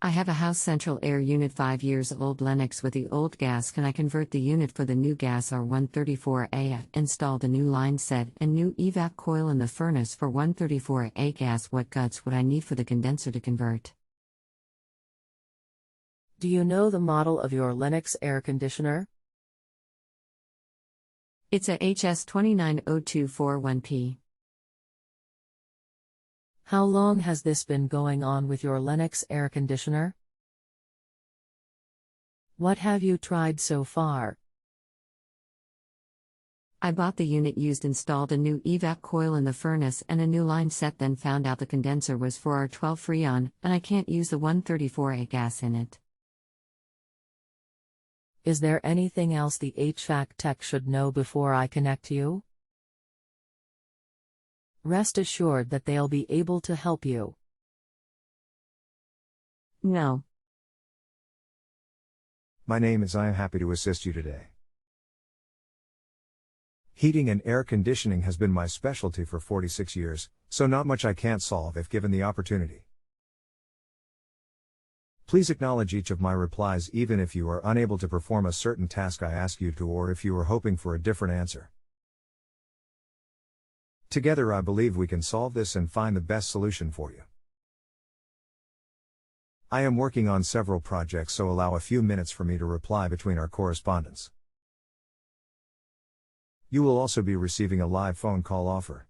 I have a house central air unit 5 years old Lennox with the old gas. Can I convert the unit for the new gas R134A? Install the new line set and new evap coil in the furnace for 134A gas. What guts would I need for the condenser to convert? Do you know the model of your Lennox air conditioner? It's a HS290241P. How long has this been going on with your Lennox air conditioner? What have you tried so far? I bought the unit used, installed a new evap coil in the furnace and a new line set, then found out the condenser was for R12 freon, and I can't use the 134A gas in it. Is there anything else the HVAC Tech should know before I connect you? Rest assured that they'll be able to help you. No. My name is. I am happy to assist you today. Heating and air conditioning has been my specialty for 46 years, so not much I can't solve if given the opportunity. Please acknowledge each of my replies even if you are unable to perform a certain task I ask you to, or if you are hoping for a different answer. Together I believe we can solve this and find the best solution for you. I am working on several projects, so allow a few minutes for me to reply between our correspondence. You will also be receiving a live phone call offer.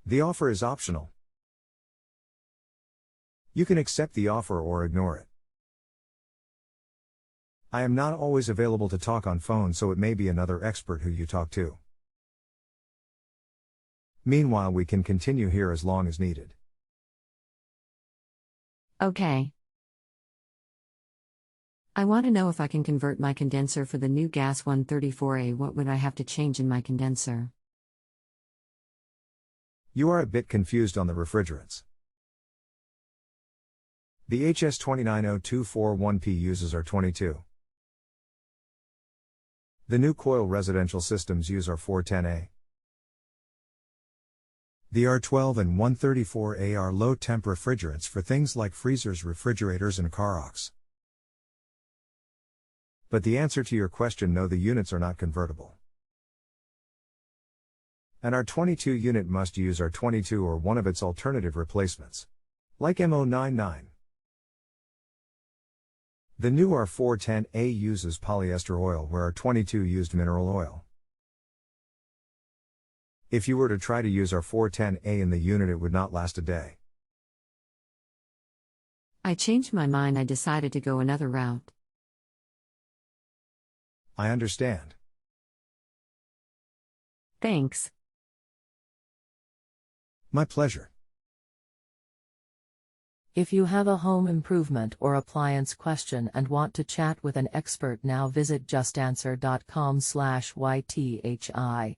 The offer is optional. You can accept the offer or ignore it. I am not always available to talk on phone, so it may be another expert who you talk to. Meanwhile, we can continue here as long as needed. Okay. I want to know if I can convert my condenser for the new gas 134A. What would I have to change in my condenser? You are a bit confused on the refrigerants. The HS290241P uses R22. The new coil residential systems use R410A. The R12 and 134A are low-temp refrigerants for things like freezers, refrigerators, and car aux. But the answer to your question: no, the units are not convertible. An R22 unit must use R22 or one of its alternative replacements, like MO99. The new R410A uses polyester oil, where R22 used mineral oil. If you were to try to use R410A in the unit, it would not last a day. I changed my mind. I decided to go another route. I understand. Thanks. My pleasure. If you have a home improvement or appliance question and want to chat with an expert now, visit justanswer.com/ythi.